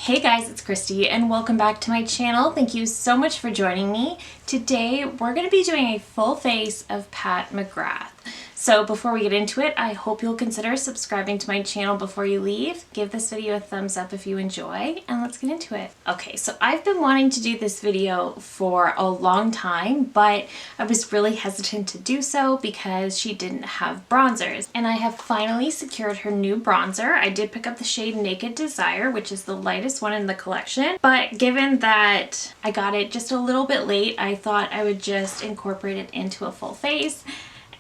Hey guys, it's Christy and welcome back to my channel. Thank you so much for joining me. Today we're going to be doing a full face of Pat McGrath. So before we get into it, I hope you'll consider subscribing to my channel before you leave. Give this video a thumbs up if you enjoy, and let's get into it. Okay, so I've been wanting to do this video for a long time, but I was really hesitant to do so because she didn't have bronzers. And I have finally secured her new bronzer. I did pick up the shade Naked Desire, which is the lightest one in the collection. But given that I got it just a little bit late, I thought I would just incorporate it into a full face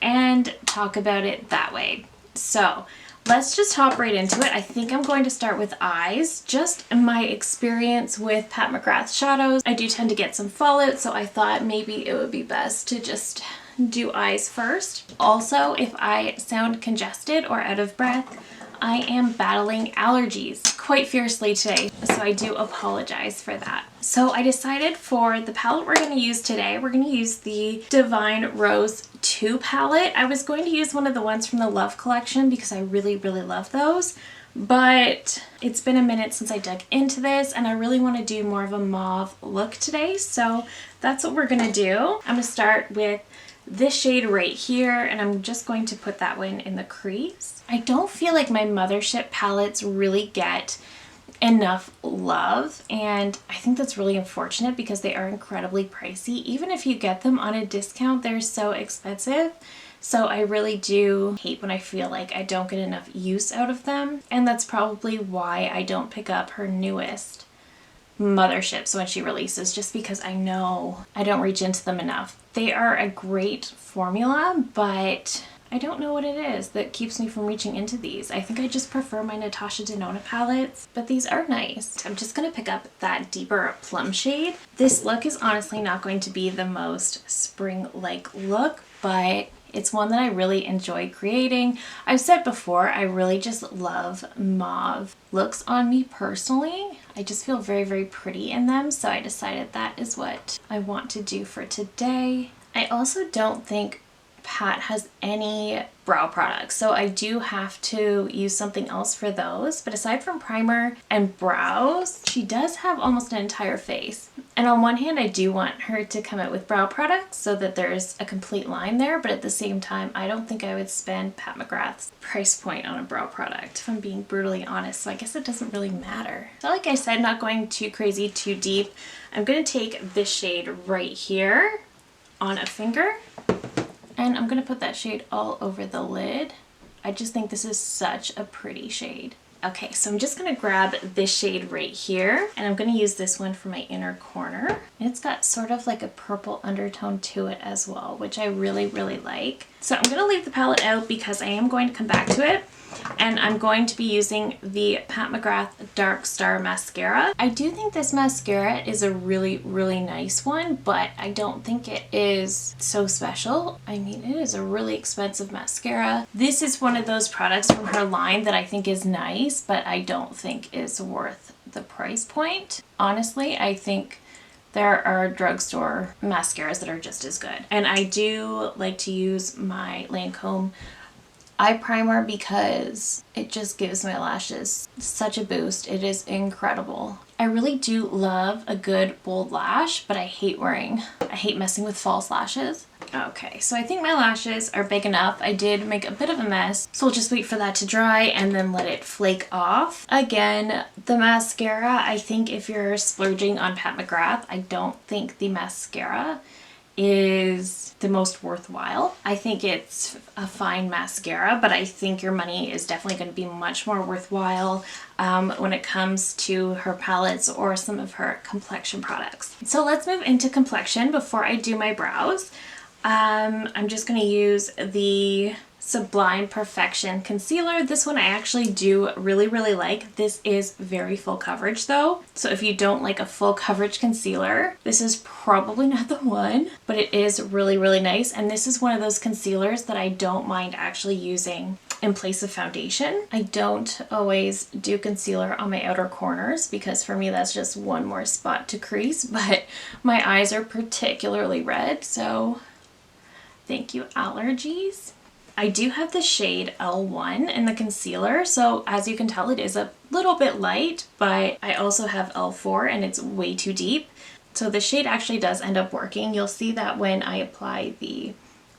and talk about it that way. So let's just hop right into it. I think I'm going to start with eyes. Just in my experience with Pat McGrath shadows, I do tend to get some fallout, so I thought maybe it would be best to just do eyes first. Also, if I sound congested or out of breath, I am battling allergies quite fiercely today, so I do apologize for that. So I decided for the palette we're going to use today, we're going to use the Divine Rose 2 palette. I was going to use one of the ones from the Love collection because I really love those, but it's been a minute since I dug into this and I really want to do more of a mauve look today, so that's what we're going to do. I'm going to start with this shade right here, and I'm just going to put that one in the crease. I don't feel like my Mothership palettes really get enough love, and I think that's really unfortunate because they are incredibly pricey. Even if you get them on a discount, they're so expensive. So I really do hate when I feel like I don't get enough use out of them, and that's probably why I don't pick up her newest Motherships when she releases, just because I know I don't reach into them enough. They are a great formula, but I don't know what it is that keeps me from reaching into these. I think I just prefer my Natasha Denona palettes, but these are nice. I'm just going to pick up that deeper plum shade. This look is honestly not going to be the most spring-like look, but it's one that I really enjoy creating. I've said before, I really just love mauve looks on me personally. I just feel very pretty in them, so I decided that is what I want to do for today. I also don't think Pat has any brow products, so I do have to use something else for those. But aside from primer and brows, she does have almost an entire face. And on one hand, I do want her to come out with brow products so that there's a complete line there, but at the same time, I don't think I would spend Pat McGrath's price point on a brow product, if I'm being brutally honest, so I guess it doesn't really matter. So like I said, not going too crazy, too deep, I'm going to take this shade right here on a finger, and I'm going to put that shade all over the lid. I just think this is such a pretty shade. Okay, so I'm just going to grab this shade right here, and I'm going to use this one for my inner corner. And it's got sort of like a purple undertone to it as well, which I really like. So I'm going to leave the palette out because I am going to come back to it. And I'm going to be using the Pat McGrath Dark Star Mascara. I do think this mascara is a really nice one, but I don't think it is so special. I mean, it is a really expensive mascara. This is one of those products from her line that I think is nice, but I don't think is worth the price point. Honestly, I think there are drugstore mascaras that are just as good. And I do like to use my Lancome eye primer because it just gives my lashes such a boost. It is incredible. I really do love a good bold lash, but I hate messing with false lashes. Okay, so I think my lashes are big enough. I did make a bit of a mess, so we'll just wait for that to dry and then let it flake off. Again, the mascara, I think if you're splurging on Pat McGrath, I don't think the mascara is the most worthwhile. I think it's a fine mascara, but I think your money is definitely going to be much more worthwhile when it comes to her palettes or some of her Complexion products. So let's move into Complexion before I do my brows. I'm just going to use the Sublime Perfection Concealer. This one I actually do really like. This is very full coverage though, so if you don't like a full coverage concealer, this is probably not the one, but it is really nice. And this is one of those concealers that I don't mind actually using in place of foundation. I don't always do concealer on my outer corners because for me that's just one more spot to crease, but my eyes are particularly red, so thank you allergies. I do have the shade L1 in the concealer, so as you can tell, it is a little bit light, but I also have L4 and it's way too deep. So the shade actually does end up working. You'll see that when I apply the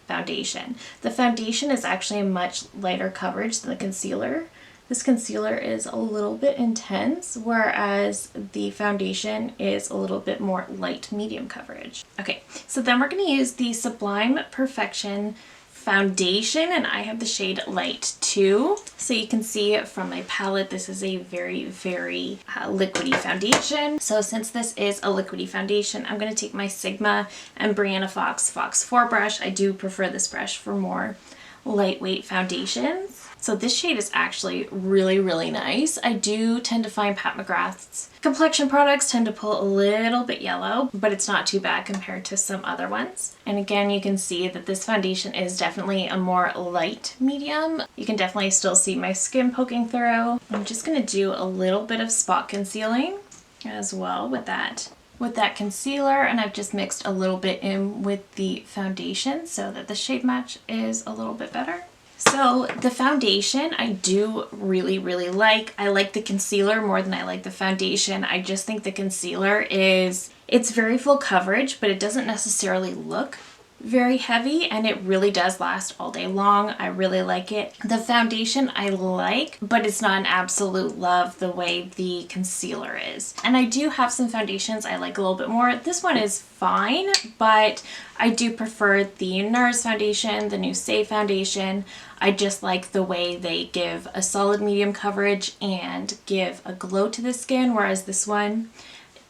foundation. The foundation is actually a much lighter coverage than the concealer. This concealer is a little bit intense, whereas the foundation is a little bit more light medium coverage. Okay, so then we're going to use the Sublime Perfection foundation, and I have the shade Light 2. So you can see from my palette, this is a very liquidy foundation. So since this is a liquidy foundation, I'm going to take my Sigma and Brianna Fox 4 brush. I do prefer this brush for more lightweight foundations. So this shade is actually really nice. I do tend to find Pat McGrath's complexion products tend to pull a little bit yellow, but it's not too bad compared to some other ones. And again, you can see that this foundation is definitely a more light medium. You can definitely still see my skin poking through. I'm just gonna do a little bit of spot concealing as well with that concealer, and I've just mixed a little bit in with the foundation so that the shade match is a little bit better. So the foundation I do really like. I like the concealer more than I like the foundation. I just think the concealer it's very full coverage, but it doesn't necessarily look very heavy, and it really does last all day long. I really like it. The foundation I like, but it's not an absolute love the way the concealer is. And I do have some foundations I like a little bit more. This one is fine, but I do prefer the NARS foundation, the new Say foundation. I just like the way they give a solid medium coverage and give a glow to the skin, whereas this one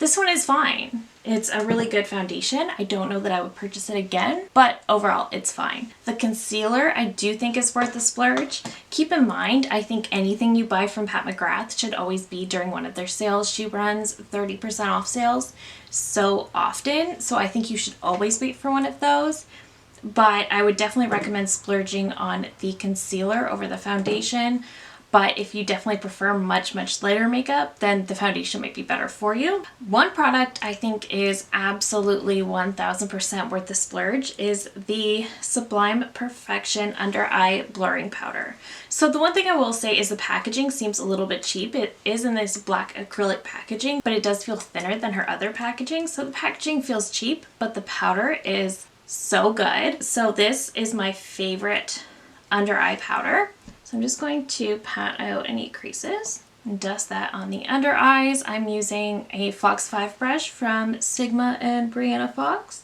is fine. It's a really good foundation. I don't know that I would purchase it again, but overall it's fine. The concealer I do think is worth the splurge. Keep in mind, I think anything you buy from Pat McGrath should always be during one of their sales. She runs 30% off sales so often, so I think you should always wait for one of those. But I would definitely recommend splurging on the concealer over the foundation. But if you definitely prefer much lighter makeup, then the foundation might be better for you. One product I think is absolutely 1000% worth the splurge is the Sublime Perfection Under Eye Blurring Powder. So the one thing I will say is the packaging seems a little bit cheap. It is in this black acrylic packaging, but it does feel thinner than her other packaging. So the packaging feels cheap, but the powder is so good. So this is my favorite under eye powder. So I'm just going to pat out any creases and dust that on the under eyes. I'm using a Fox 5 brush from Sigma and Brianna Fox.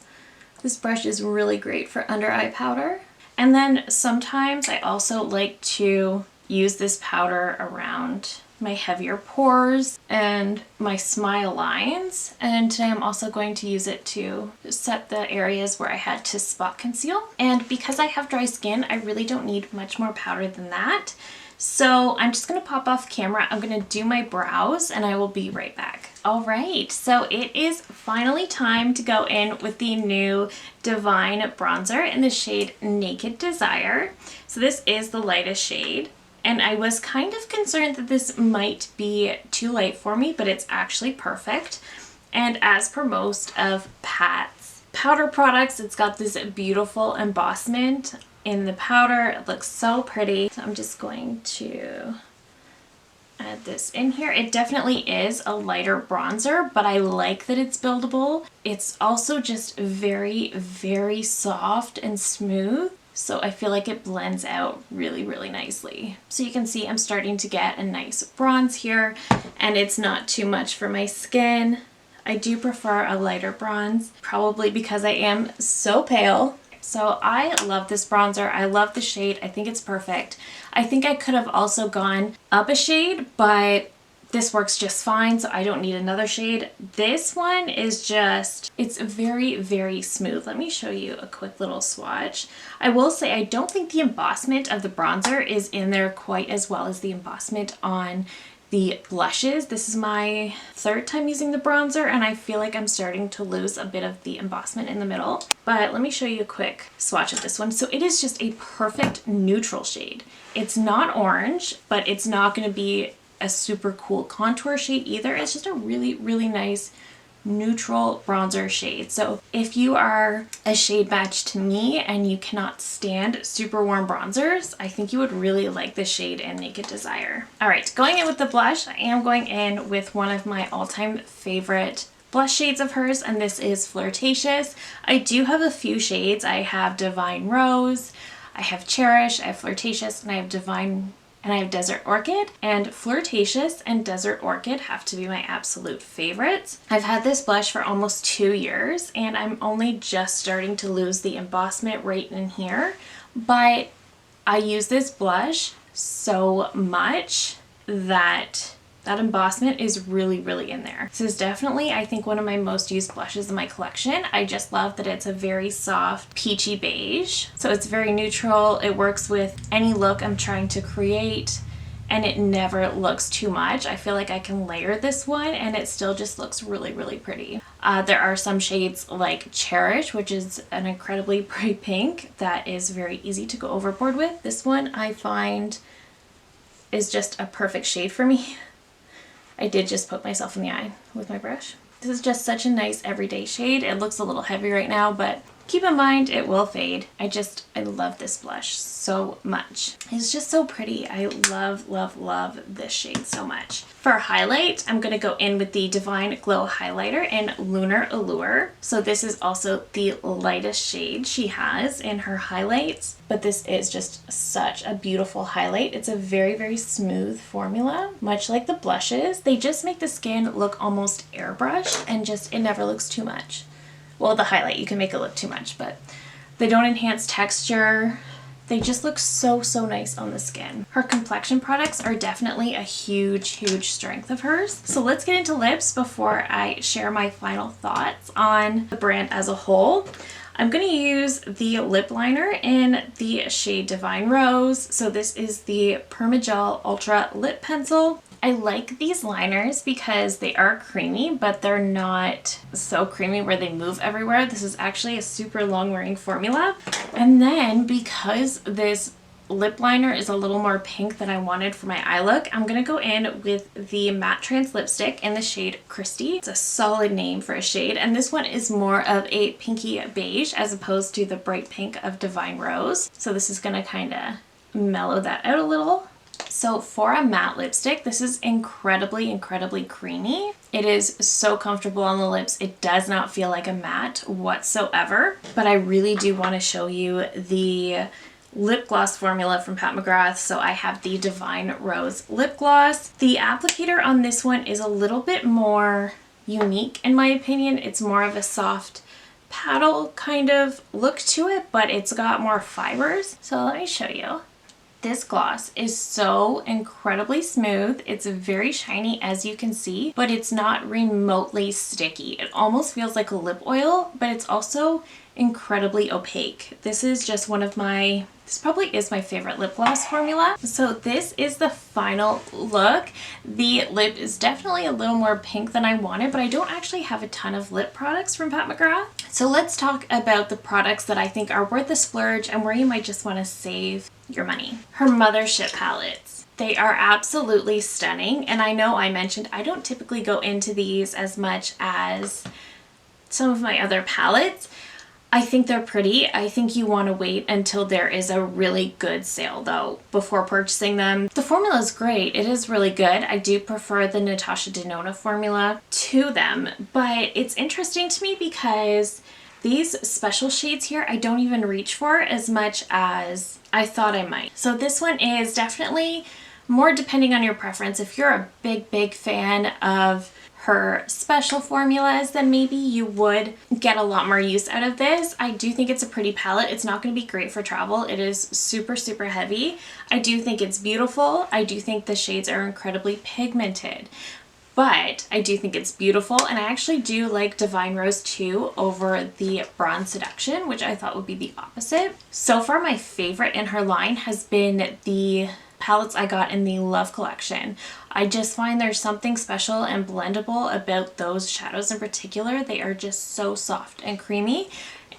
This brush is really great for under eye powder. And then sometimes I also like to use this powder around my heavier pores and my smile lines, and today I'm also going to use it to set the areas where I had to spot conceal. And because I have dry skin, I really don't need much more powder than that, so I'm just going to pop off camera. I'm going to do my brows and I will be right back. Alright, so it is finally time to go in with the new Divine bronzer in the shade Naked Desire. So this is the lightest shade. And I was kind of concerned that this might be too light for me, but it's actually perfect. And as per most of Pat's powder products, it's got this beautiful embossment in the powder. It looks so pretty. So I'm just going to add this in here. It definitely is a lighter bronzer, but I like that it's buildable. It's also just very soft and smooth. So I feel like it blends out really nicely. So you can see I'm starting to get a nice bronze here, and it's not too much for my skin. I do prefer a lighter bronze, probably because I am so pale. So I love this bronzer. I love the shade. I think it's perfect. I think I could have also gone up a shade, but this works just fine, so I don't need another shade. This one is just, it's very smooth. Let me show you a quick little swatch. I will say I don't think the embossment of the bronzer is in there quite as well as the embossment on the blushes. This is my third time using the bronzer, and I feel like I'm starting to lose a bit of the embossment in the middle. But let me show you a quick swatch of this one. So it is just a perfect neutral shade. It's not orange, but it's not going to be a super cool contour shade either. It's just a really nice neutral bronzer shade. So if you are a shade match to me and you cannot stand super warm bronzers, I think you would really like this shade in Naked Desire. All right, going in with the blush, I am going in with one of my all-time favorite blush shades of hers, and this is Flirtatious. I do have a few shades. I have Divine Rose, I have Cherish, I have Flirtatious, and I have Desert Orchid, and Flirtatious and Desert Orchid have to be my absolute favorites. I've had this blush for almost 2 years and I'm only just starting to lose the embossment right in here, but I use this blush so much that embossment is really, really in there. This is definitely, I think, one of my most used blushes in my collection. I just love that it's a very soft peachy beige. So it's very neutral. It works with any look I'm trying to create and it never looks too much. I feel like I can layer this one and it still just looks really, really pretty. There are some shades like Cherish, which is an incredibly bright pink that is very easy to go overboard with. This one I find is just a perfect shade for me. I did just poke myself in the eye with my brush. This is just such a nice everyday shade. It looks a little heavy right now, but keep in mind it will fade. I love this blush so much. It's just so pretty. I love, love, love this shade so much. For highlight, I'm going to go in with the Divine Glow Highlighter in Lunar Allure. So this is also the lightest shade she has in her highlights, but this is just such a beautiful highlight. It's a very, very smooth formula, much like the blushes. They just make the skin look almost airbrushed and just, it never looks too much. Well, the highlight, you can make it look too much, but they don't enhance texture. They just look so, so nice on the skin. Her Complexion products are definitely a huge, huge strength of hers. So let's get into lips before I share my final thoughts on the brand as a whole. I'm going to use the lip liner in the shade Divine Rose. So this is the Permagel Ultra Lip Pencil. I like these liners because they are creamy, but they're not so creamy where they move everywhere. This is actually a super long wearing formula. And then because this lip liner is a little more pink than I wanted for my eye look, I'm going to go in with the Matte Trance lipstick in the shade Christy. It's a solid name for a shade, and this one is more of a pinky beige as opposed to the bright pink of Divine Rose. So this is going to kind of mellow that out a little. So for a matte lipstick, this is incredibly, incredibly creamy. It is so comfortable on the lips. It does not feel like a matte whatsoever, but I really do want to show you the lip gloss formula from Pat McGrath. So I have the Divine Rose lip gloss. The applicator on this one is a little bit more unique in my opinion. It's more of a soft paddle kind of look to it, but it's got more fibers. So let me show you. This gloss is so incredibly smooth. It's very shiny, as you can see, but it's not remotely sticky. It almost feels like a lip oil, but it's also incredibly opaque. This is just one of my, this probably is my favorite lip gloss formula. So this is the final look. The lip is definitely a little more pink than I wanted, but I don't actually have a ton of lip products from Pat McGrath. So let's talk about the products that I think are worth the splurge and where you might just want to save your money. Her Mothership palettes. They are absolutely stunning, and I know I mentioned I don't typically go into these as much as some of my other palettes. I think they're pretty. I think you want to wait until there is a really good sale though before purchasing them. The formula is great. It is really good. I do prefer the Natasha Denona formula to them, but it's interesting to me because these special shades here I don't even reach for as much as I thought I might. So this one is definitely more depending on your preference. If you're a big fan of her special formulas, then maybe you would get a lot more use out of this. I do think it's a pretty palette. It's not going to be great for travel. It is super, super heavy. I do think it's beautiful. I do think the shades are incredibly pigmented, but I do think it's beautiful, and I actually do like Divine Rose 2 over the Bronze Seduction, which I thought would be the opposite. So far, my favorite in her line has been the palettes I got in the Love collection. I just find there's something special and blendable about those shadows in particular. They are just so soft and creamy,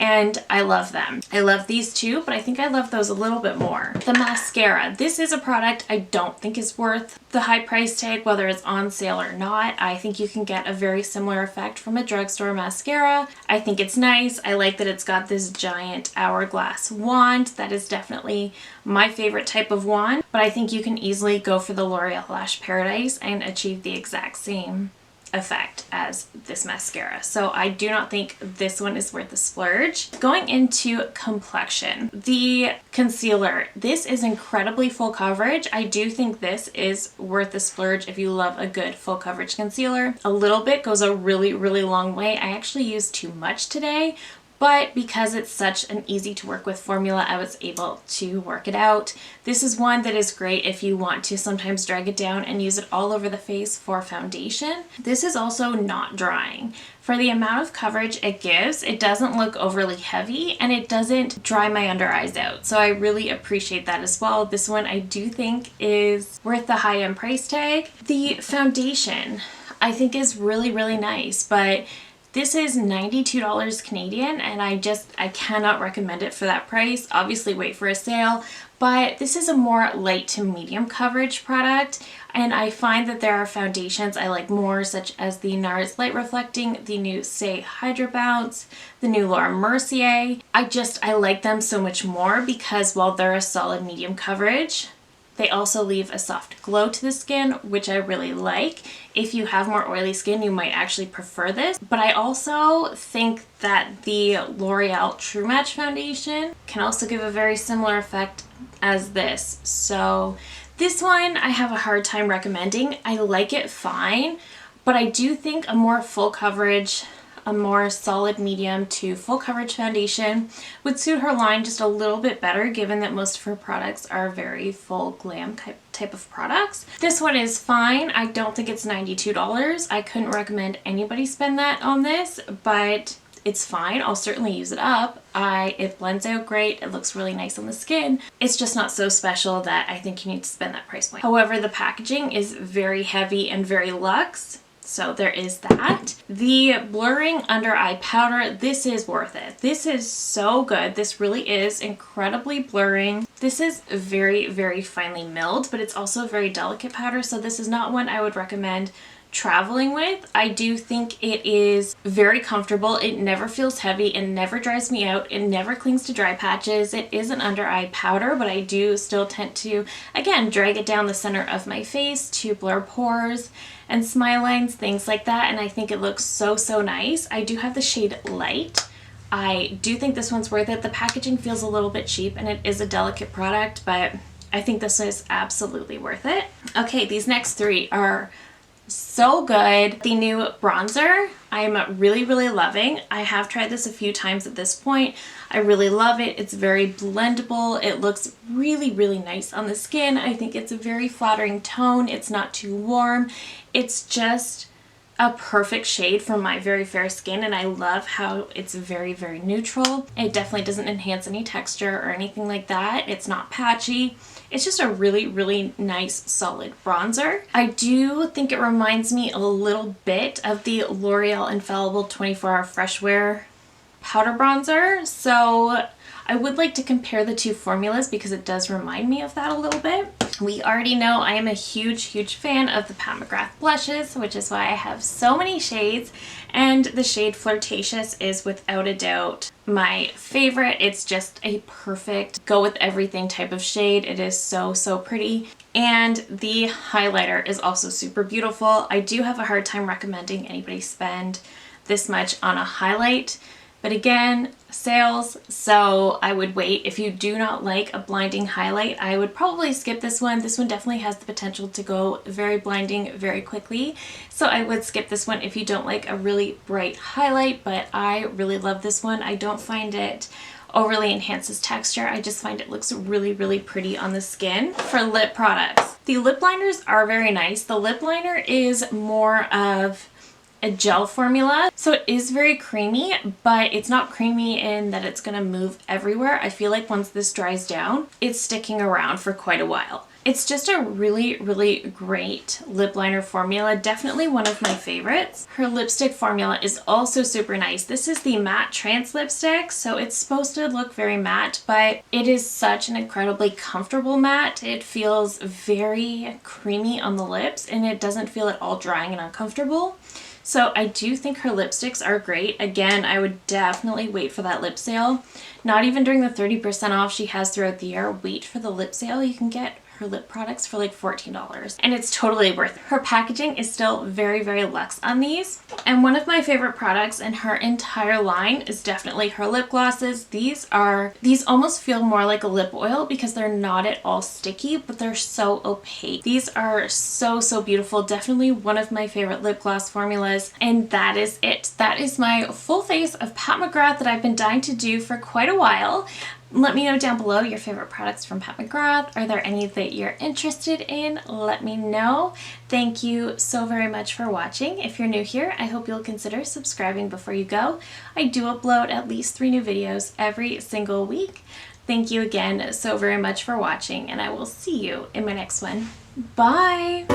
and I love them. I love these two, but I think I love those a little bit more. The mascara. This is a product I don't think is worth the high price tag, whether it's on sale or not. I think you can get a very similar effect from a drugstore mascara. I think it's nice. I like that it's got this giant hourglass wand. That is definitely my favorite type of wand, but I think you can easily go for the L'Oreal Lash Paradise and achieve the exact same effect as this mascara. So I do not think this one is worth the splurge. Going into Complexion, the concealer. This is incredibly full coverage. I do think this is worth the splurge if you love a good full coverage concealer. A little bit goes a really, really long way. I actually used too much today, but because it's such an easy to work with formula, I was able to work it out. This is one that is great if you want to sometimes drag it down and use it all over the face for foundation. This is also not drying. For the amount of coverage it gives, it doesn't look overly heavy and it doesn't dry my under eyes out. So I really appreciate that as well. This one I do think is worth the high-end price tag. The foundation I think is really, really nice, but this is $92 Canadian, and I cannot recommend it for that price. Obviously wait for a sale, but this is a more light to medium coverage product, and I find that there are foundations I like more, such as the NARS Light Reflecting, the new Say Hydra Bounce, the new Laura Mercier. I like them so much more because while they're a solid medium coverage, they also leave a soft glow to the skin, which I really like. If you have more oily skin, you might actually prefer this. But I also think that the L'Oreal True Match foundation can also give a very similar effect as this. So this one I have a hard time recommending. I like it fine, but I do think a more full coverage, a more solid medium to full coverage foundation would suit her line just a little bit better, given that most of her products are very full glam type of products. This one is fine. I don't think it's $92. I couldn't recommend anybody spend that on this, but it's fine. I'll certainly use it up. It blends out great. It looks really nice on the skin. It's just not so special that I think you need to spend that price point. However, the packaging is very heavy and very luxe. So there is that. The blurring under eye powder, this is worth it. This is so good. This really is incredibly blurring. This is very, very finely milled, but it's also a very delicate powder. So this is not one I would recommend traveling with. I do think it is very comfortable. It never feels heavy. It never dries me out. It never clings to dry patches. It is an under eye powder, but I do still tend to, again, drag it down the center of my face to blur pores and smile lines, things like that, and I think it looks so, so nice. I do have the shade Light. I do think this one's worth it. The packaging feels a little bit cheap and it is a delicate product, but I think this is absolutely worth it. Okay, these next three are so good. The new bronzer, I'm really, really loving. I have tried this a few times at this point. I really love it. It's very blendable. It looks really, really nice on the skin. I think it's a very flattering tone. It's not too warm. It's just a perfect shade for my very fair skin, and I love how it's very, very neutral. It definitely doesn't enhance any texture or anything like that. It's not patchy. It's just a really, really nice, solid bronzer. I do think it reminds me a little bit of the L'Oreal Infallible 24 Hour Fresh Wear powder bronzer. So I would like to compare the two formulas because it does remind me of that a little bit. We already know I am a huge, huge fan of the Mcgrath blushes, which is why I have so many shades, and the shade Flirtatious is without a doubt my favorite. It's just a perfect go with everything type of shade. It is so, so pretty. And the highlighter is also super beautiful. I do have a hard time recommending anybody spend this much on a highlight, but again, sales, so I would wait. If you do not like a blinding highlight, I would probably skip this one. This one definitely has the potential to go very blinding very quickly, so I would skip this one if you don't like a really bright highlight, but I really love this one. I don't find it overly enhances texture. I just find it looks really, really pretty on the skin. For lip products, the lip liners are very nice. The lip liner is more of a gel formula, so it is very creamy, but it's not creamy in that it's going to move everywhere. I feel like once this dries down, it's sticking around for quite a while. It's just a really, really great lip liner formula. Definitely one of my favorites. Her lipstick formula is also super nice. This is the Matte Trance lipstick, so it's supposed to look very matte, but it is such an incredibly comfortable matte. It feels very creamy on the lips, and it doesn't feel at all drying and uncomfortable. So I do think her lipsticks are great. Again, I would definitely wait for that lip sale. Not even during the 30% off she has throughout the year. Wait for the lip sale. You can get her lip products for like $14, and it's totally worth it. Her packaging is still very, very luxe on these. And one of my favorite products in her entire line is definitely her lip glosses. These almost feel more like a lip oil because they're not at all sticky, but they're so opaque. These are so, so beautiful. Definitely one of my favorite lip gloss formulas. And that is it. That is my full face of Pat McGrath that I've been dying to do for quite a while. Let me know down below your favorite products from Pat McGrath. Are there any that you're interested in? Let me know. Thank you so very much for watching. If you're new here, I hope you'll consider subscribing before you go. I do upload at least 3 new videos every single week. Thank you again so very much for watching, and I will see you in my next one. Bye!